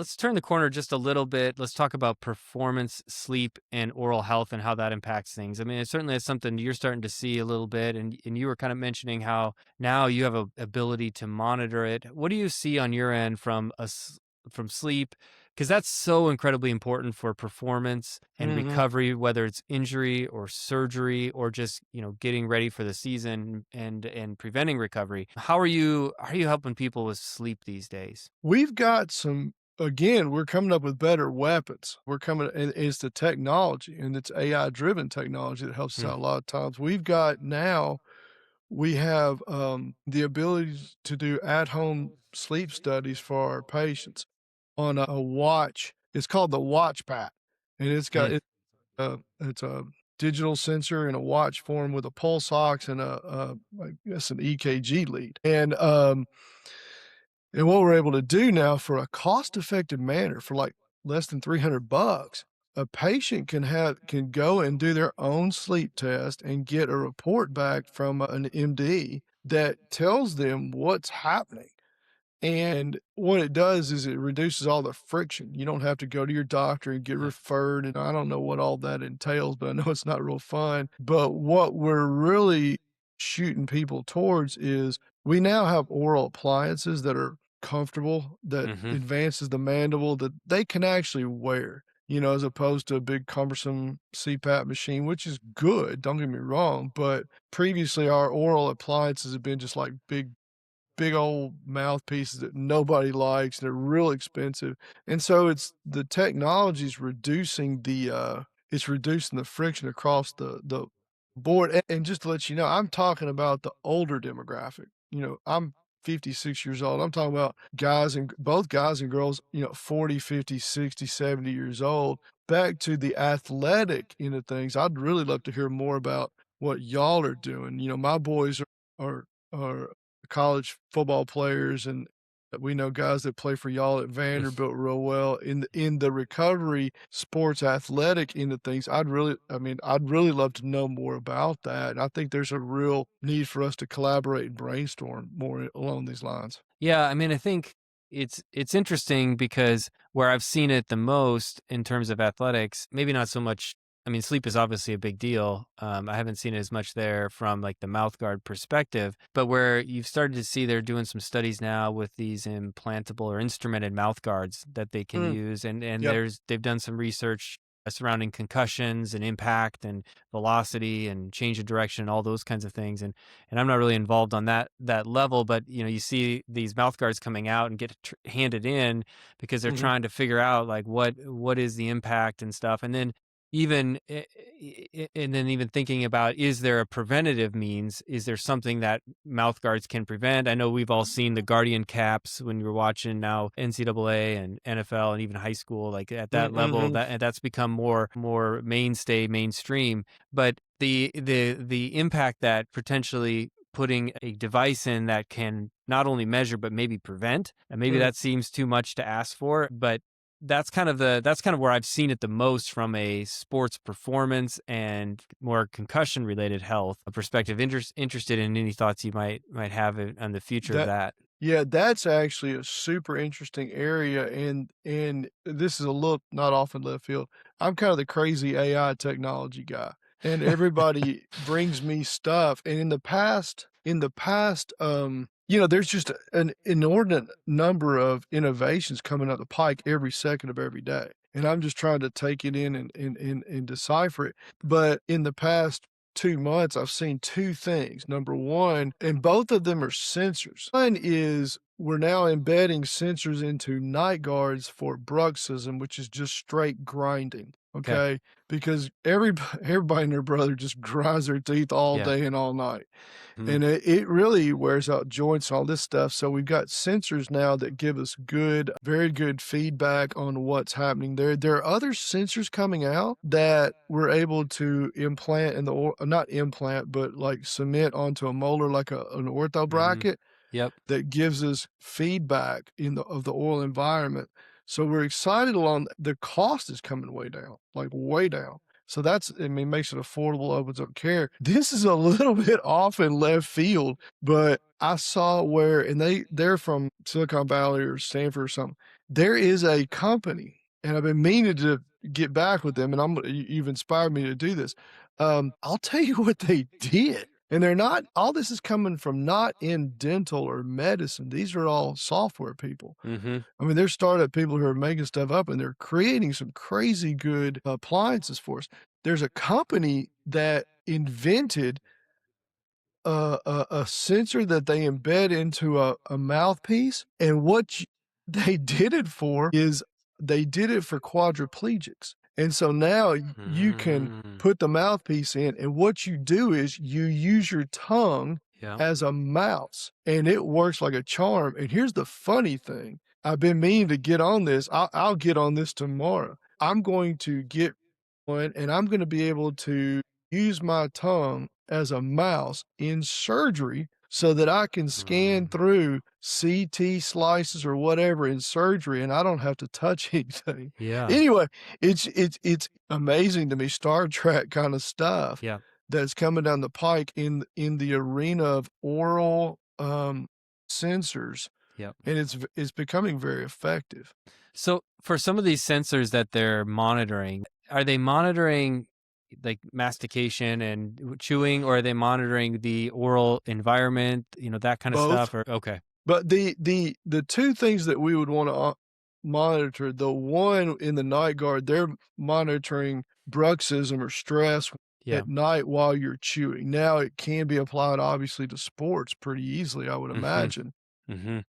let's turn the corner just a little bit. Let's talk about performance, sleep, and oral health and how that impacts things. I mean, it certainly is something you're starting to see a little bit, and you were kind of mentioning how now you have a ability to monitor it. What do you see on your end from sleep? Because that's so incredibly important for performance and Mhm. recovery, whether it's injury or surgery or just getting ready for the season and preventing recovery. How are you helping people with sleep these days? We've got some again, we're coming up with better weapons. We're coming and it's the technology, and it's AI-driven technology that helps us Hmm. out a lot of times. We have, the ability to do at-home sleep studies for our patients on a watch. It's called the WatchPAT, and it's a digital sensor in a watch form with a pulse ox and I guess an EKG lead, and what we're able to do now for a cost-effective manner for, like, less than $300, a patient can go and do their own sleep test and get a report back from an MD that tells them what's happening. And what it does is it reduces all the friction. You don't have to go to your doctor and get Yeah. referred, and I don't know what all that entails, but I know it's not real fun. But what we're really shooting people towards is we now have oral appliances that are comfortable, that Hmm. advances the mandible, that they can actually wear, as opposed to a big cumbersome CPAP machine, which is good, don't get me wrong, but previously our oral appliances have been just like big old mouthpieces that nobody likes, and they're real expensive, and so the technology's reducing it's reducing the friction across the board, and just to let you know, I'm talking about the older demographic, I'm 56 years old, I'm talking about both guys and girls, 40, 50, 60, 70 years old. Back to the athletic end of things, I'd really love to hear more about what y'all are doing. My boys are college football players, and we know guys that play for y'all at Vanderbilt real well. In the recovery sports athletic end of things, I'd really love to know more about that, and I think there's a real need for us to collaborate and brainstorm more along these lines. Yeah, I mean, I think it's interesting because where I've seen it the most in terms of athletics, maybe not so much. I mean, sleep is obviously a big deal. I haven't seen it as much there from like the mouth guard perspective, but where you've started to see they're doing some studies now with these implantable or instrumented mouth guards that they can Mm, use, and yep, they've done some research surrounding concussions and impact and velocity and change of direction and all those kinds of things. And I'm not really involved on that level, but you see these mouth guards coming out and get handed in because they're mhm, trying to figure out like what is the impact and stuff, and then even thinking about, is there a preventative means? Is there something that mouth guards can prevent? I know we've all seen the Guardian caps when you're watching now NCAA and NFL and even high school, like at mm, that level, mhm, that's become more mainstream. But the impact that potentially putting a device in that can not only measure but maybe prevent, and maybe mm. that seems too much to ask for, but that's kind of where I've seen it the most from a sports performance and more concussion related health perspective. Interested in any thoughts you might have on the future of That that. Yeah, that's actually a super interesting area, and this is a little not off in left field. I'm kind of the crazy AI technology guy, and everybody brings me stuff, and there's just an inordinate number of innovations coming up the pike every second of every day, and I'm just trying to take it in and decipher it. But in the past 2 months, I've seen 2 things. Number 1, and both of them are sensors. One is we're now embedding sensors into night guards for bruxism, which is just straight grinding, Okay. okay? Because everybody and their brother just grinds their teeth all Yeah. day and all night, Mhm. and it really wears out joints and all this stuff. So we've got sensors now that give us very good feedback on what's happening there. There are other sensors coming out that we're able to implant in not implant, but like cement onto a molar like an ortho Mhm. bracket Yep. that gives us feedback of the oral environment. So we're excited along the cost is coming way down, like way down. So makes it affordable, opens up care. This is a little bit off in left field, but I saw where, and they're from Silicon Valley or Stanford or something. There is a company, and I've been meaning to get back with them, and you've inspired me to do this. I'll tell you what they did, and they're not all this is coming from not in dental or medicine. These are all software people. Mhm. I mean, they're startup people who are making stuff up, and they're creating some crazy good appliances for us. There's a company that invented a sensor that they embed into a mouthpiece, and what y they did it for is they did it for quadriplegics, and so now you can Mm. put the mouthpiece in, and what you do is you use your tongue Yeah. as a mouse, and it works like a charm, and here's the funny thing, I've been meaning to get on this, I'll get on this tomorrow. I'm going to get one, and I'm gonna be able to use my tongue as a mouse in surgery so that I can scan Mm. through CT slices or whatever in surgery, and I don't have to touch anything. Yeah. Anyway, it's amazing to me, Star Trek kinda stuff Yeah. that's coming down the pike in the arena of oral, sensors, Yep. and it's becoming very effective. So for some of these sensors that they're monitoring, are they monitoring like mastication and chewing, or are they monitoring the oral environment, that kind of Both. stuff? Or okay. But the 2 things that we would wanna, monitor, the one in the night guard, they're monitoring bruxism or stress Yeah. at night while you're chewing. Now it can be applied, obviously, to sports pretty easily, I would Mhm. imagine. Mhm.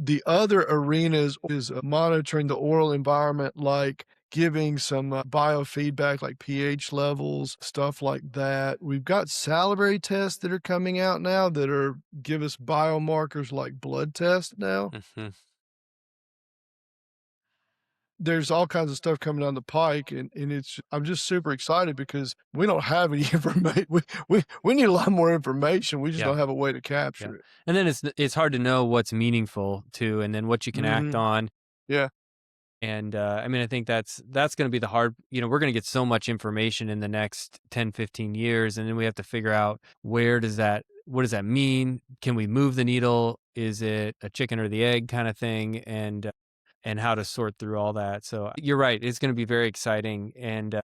The other arenas is, monitoring the oral environment, like giving some, biofeedback, like pH levels, stuff like that. We've got salivary tests that are coming out now that are give us biomarkers like blood tests now. Mhm. There's all kinds of stuff coming down the pike, and it's I'm just super excited because we don't have any information. We need a lot more information. We just Yeah. don't have a way to Yeah. capture it. And then it's hard to know what's meaningful too, and then what you can act Mhm. on. Yeah. And I mean, I think that's going to be the hard, we're going to get so much information in the next 10, 15 years. And then we have to figure out what does that mean? Can we move the needle? Is it a chicken or the egg kind of thing? And how to sort through all that. So you're right. It's going to be very exciting. And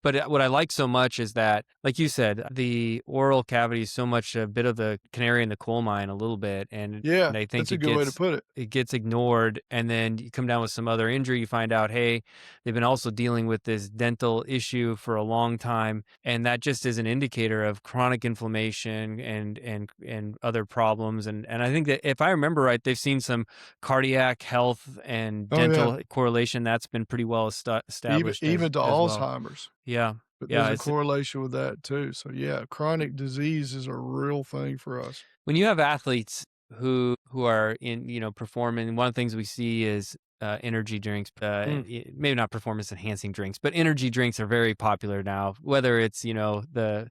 but what I like so much is that, like you said, the oral cavity is so much a bit of the canary in the coal mine a little bit. Yeah, And I think that's a good way to put it. it gets ignored, and then you come down with some other injury, you find out, hey, they've been also dealing with this dental issue for a long time, and that just is an indicator of chronic inflammation and other problems. And I think that if I remember right, they've seen some cardiac health and Oh, yeah. dental correlation that's been pretty well Even established even to as well. Alzheimer's, Yeah. but Yeah, there's a it's correlation with that too. So, yeah, chronic disease is a real thing for us. when you have athletes who are in, performing, one of the things we see is energy drinks, Mm. maybe not performance enhancing drinks, but energy drinks are very popular now, whether it's, the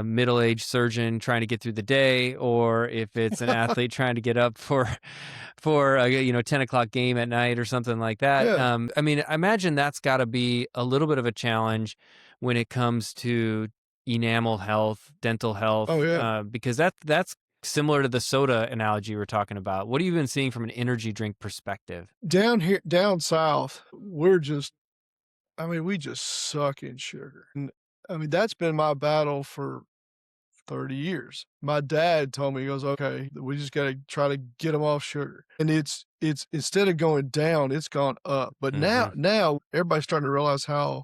middle-aged surgeon trying to get through the day, or if it's an athlete trying to get up for a 10 o'clock game at night or something like that. Yeah. I mean, I imagine that's got to be a little bit of a challenge when it comes to enamel health, dental Oh, health, yeah. because that's similar to the soda analogy we're talking about. What have you been seeing from an energy drink perspective? Down south, I mean, we just suck in sugar, and, I mean, that's been my battle for 30 years. My dad told me, he goes, "Okay, we just gotta try to get them off sugar." And it's instead of going down, it's gone up. But Hmm. now everybody's starting to realize how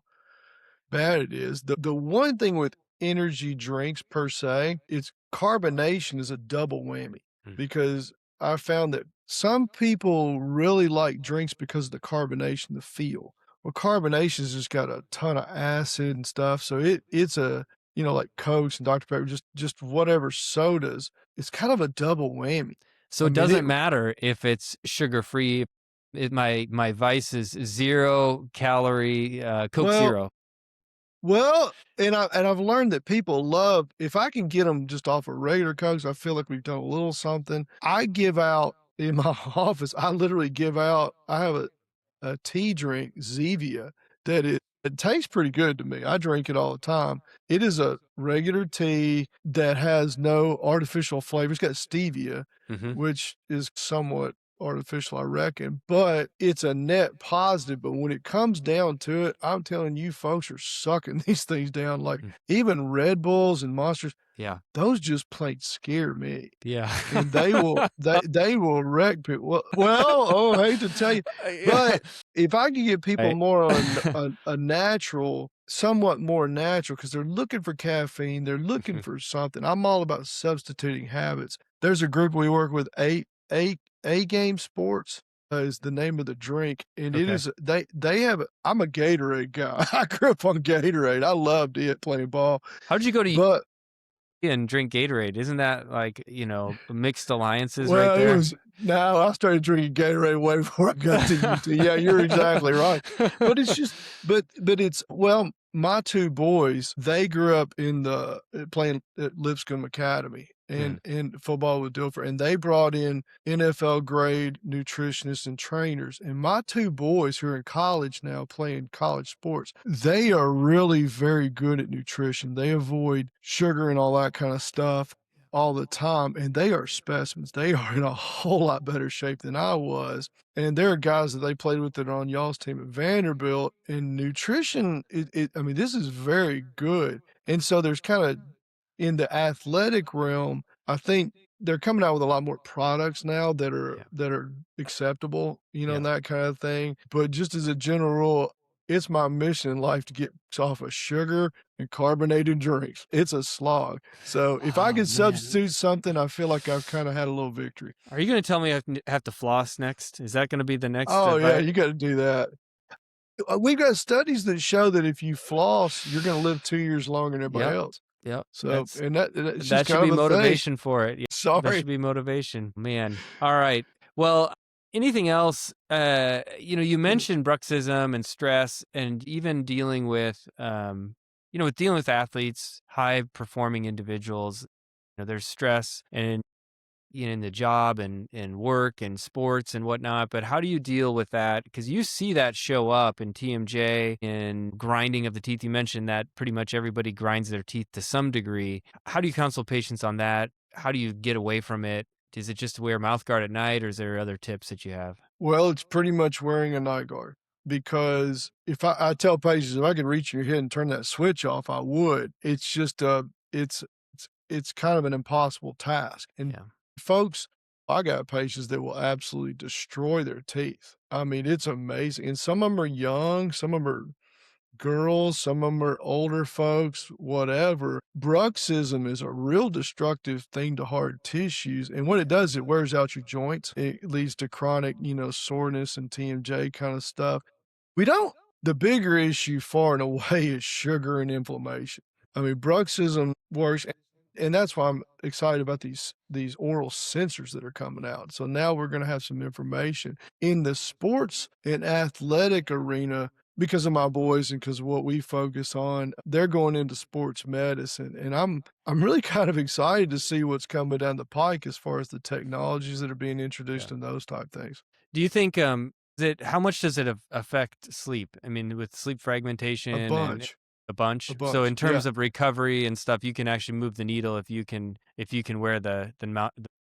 bad it is. The one thing with energy drinks per se, it's carbonation is a double whammy because I found that some people really like drinks because of the carbonation, the feel. Well, carbonation's just got a ton of acid and stuff, so it's a like Cokes and Dr. Pepper, just whatever sodas. It's kind of a double whammy. So I it mean, it doesn't matter if it's sugar free. My vice is 0 calorie, Coke well, Zero. Well, and I've learned that people love if I can get them just off of regular Cokes, I feel like we've done a little something. I give out in my office, I literally give out I have a tea drink, Zevia, it tastes pretty good to me. I drink it all the time. It is a regular tea that has no artificial flavor. It's got stevia, Hmm. which is somewhat artificial, I reckon, but it's a net positive. But when it comes down to it, I'm telling you, folks are sucking these things down. Like Mm. even Red Bulls and Monsters, Yeah. those just plain scare me. Yeah. And they will wreck people. Oh, I hate to tell you, Yeah. but if I could get people Right. more on a natural, somewhat more natural, because 'cause they're looking for caffeine, they're looking Mhm. for something. I'm all about substituting habits. There's a group we work with, A Game Sports, is the name of the drink, and it Okay. is they have I'm a Gatorade guy. I grew up on Gatorade. I loved it playing ball, How'd you go to but and drink Gatorade? Isn't that like, mixed alliances right well, it there? was no, I started drinking Gatorade way before I got to UT. Yeah, you're exactly right. But it's just but it's well, my 2 boys, they grew up in the playing at Lipscomb Academy Mm, and football with Dilfer, and they brought in NFL grade nutritionists and trainers. And my 2 boys who are in college now playing college sports, they are really very good at nutrition. They avoid sugar and all that kind of stuff all the time, and they are specimens. They are in a whole lot better shape than I was. And there are guys that they played with that are on y'all's team at Vanderbilt. And nutrition, I mean, this is very good. And so there's kind of in the athletic realm, I think they're coming out with a lot more products now yeah, that are acceptable, yeah. and that kind of thing. But just as a general rule, it's my mission in life to get off of sugar and carbonated drinks. It's a slog. So if I Oh, could man. substitute something, I feel like I've kinda had a little victory. Are you gonna tell me I have to floss next? Is that gonna be the next Oh, yeah, advice? you gotta do that. We've got studies that show that if you floss, you're gonna live 2 years longer than everybody Yep, else. yep. So and that it's just That should kind be of a thing. motivation for it. Yeah, that Sorry. should be motivation. Man. All right. Well, anything else? You mentioned bruxism and stress and even dealing with with dealing with athletes, high performing individuals, there's stress and in the job and work and sports and whatnot, but how do you deal with that? Because you see that show up in TMJ and grinding of the teeth. You mentioned that pretty much everybody grinds their teeth to some degree. How do you counsel patients on that? How do you get away from it? Is it just to wear mouth guard at night, or is there other tips that you have? Well, it's pretty much wearing a night guard because if I tell patients if I could reach your head and turn that switch off, I would. It's just it's kind of an impossible task. And Yeah. folks, I got patients that will absolutely destroy their teeth. I mean, it's amazing. And some of them are young, some of them are girls, some of them are older folks, whatever. Bruxism is a real destructive thing to hard tissues, and what it does, it wears out your joints. It leads to chronic, soreness and TMJ kind of stuff. We don't the bigger issue far and away is sugar and inflammation. I mean, bruxism works, and that's why I'm excited about these oral sensors that are coming out. So now we're gonna have some information. In the sports and athletic arena, because of my boys and because of what we focus on, they're going into sports medicine, and I'm really kind of excited to see what's coming down the pike as far as the technologies that are being Yeah. introduced and those type things. Do you think how much does it affect sleep? I mean, with sleep A fragmentation and bunch, a bunch. a So bunch, in yeah. terms of recovery and stuff, you can actually move the needle if you can wear the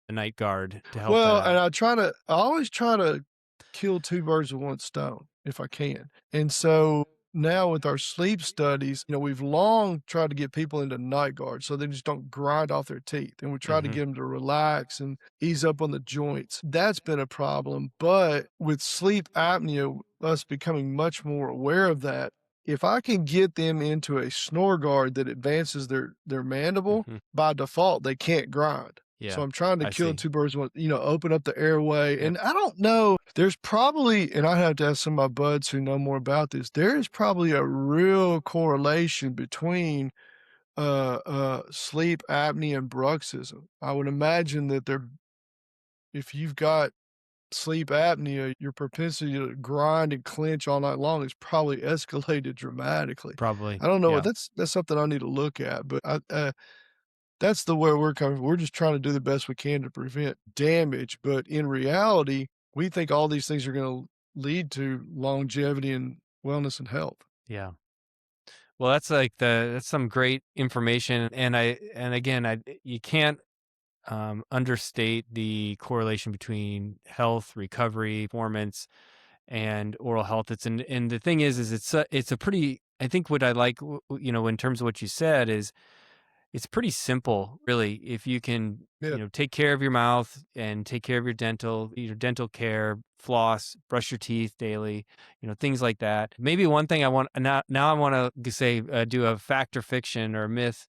night guard to help that Well, and out. I always try to kill 2 birds with 1 stone if I can. And so now with our sleep studies, we've long tried to get people into night guard so they just don't grind off their teeth. And we try to Hmm. get them to relax and ease up on the joints. That's been a problem. But with sleep apnea, us becoming much more aware of that, if I can get them into a snore guard that advances their mandible, Hmm. by default, they can't grind. So Yeah, I'm trying to I kill see. 2 birds with open up the airway, Yep. and I don't know, there's probably and I have to ask some of my buds who know more about this, there is probably a real correlation between, sleep apnea and bruxism. I would imagine that there if you've got sleep apnea, your propensity to grind and clench all night long is probably escalated dramatically. Probably. I don't know, Yeah. that's something I need to look at, but that's the way we're coming. We're just trying to do the best we can to prevent damage, but in reality, we think all these things are gonna lead to longevity and wellness and health. Yeah. Well, that's some great information, and again, I you can't understate the correlation between health, recovery, performance, and oral health. And the thing is it's a pretty. I think what I like, in terms of what you said, is it's pretty simple, really. If you can, Yeah. take care of your mouth and take care of your dental care, floss, brush your teeth daily, things like that. Maybe one thing I want now I want to say, do a fact or fiction or myth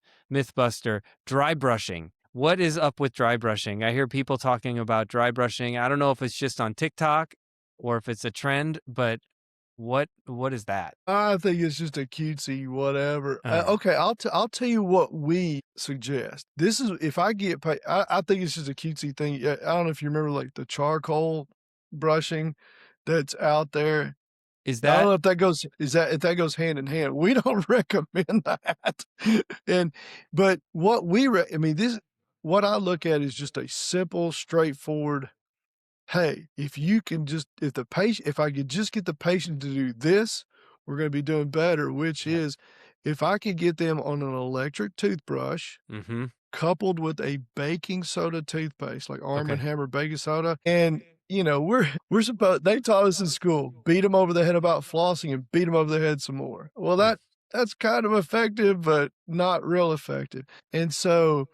buster. Dry brushing. What is up with dry brushing? I hear people talking about dry brushing. I don't know if it's just on TikTok or if it's a trend, but what is that? I think it's just a cutesy whatever. Uh, Okay, I'll tell you what we suggest. This is if I get paid. I think it's just a cutesy thing. Yeah, I don't know if you remember like the charcoal brushing that's out there. is I don't that know if that goes is that if that goes hand in hand. We don't recommend that. And but what I mean, this what I look at is just a simple, straightforward, hey, if I could just get the patient to do this, we're gonna be doing better, which yeah. is if I could get them on an electric toothbrush Mm-hmm. coupled with a baking soda toothpaste, like Arm& Okay. Hammer baking soda, and, we're supposed they taught us in school, beat them over the head about flossing and beat them over the head some more. Well, Mm. that's kind of effective, but not real effective, and so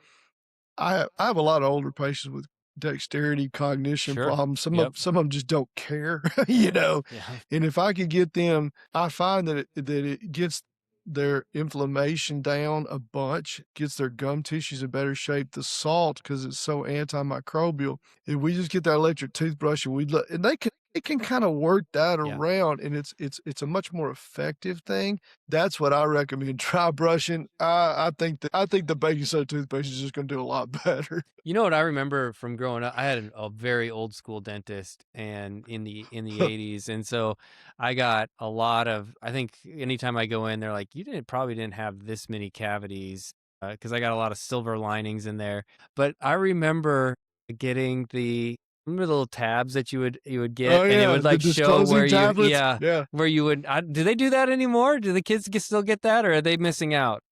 I have a lot of older patients with dexterity, cognition Sure. problems. Yep. Some of them just don't care, you know? Yeah. And if I could get them, I find that it gets their inflammation down a bunch, gets their gum tissues in better shape. The salt, because it's so antimicrobial. If we just get that electric toothbrush and and they can kind of work that Yeah. around, and it's a much more effective thing. That's what I recommend. Try brushing. I think the baking soda toothpaste is just gonna do a lot better. You know what I remember from growing up? I had a very old school dentist, and in the 80s, and so I got a lot of. I think anytime I go in, they're like, "You probably didn't have this many cavities," because I got a lot of silver linings in there. But I remember getting remember the little tabs that you would get, Oh, and it yeah, would the like show where disclosing you, tablets? yeah, Yeah. where you would. Do they do that anymore? Do the kids still get that, or are they missing out?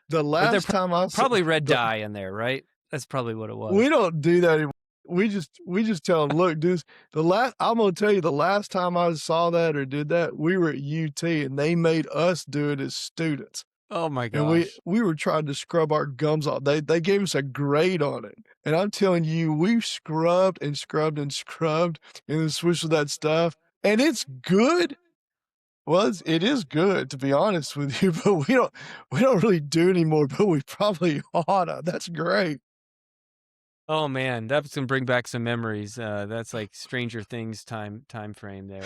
The Or they're last time I saw probably red the dye in there, right? That's probably what it was. we don't do that anymore. We just tell them, "Look, dudes, I'm gonna tell you the last time I saw that or did that, we were at UT, and they made us do it as students, Oh my and gosh. we were trying to scrub our gums off. They gave us a grade on it, and I'm telling you, we scrubbed and scrubbed and scrubbed and then switched with that stuff, and it's good. Well, it is good, to be honest with you, but we don't really do anymore, but we probably oughta. That's great. Oh man, that's gonna bring back some memories. That's like Stranger Things time frame there.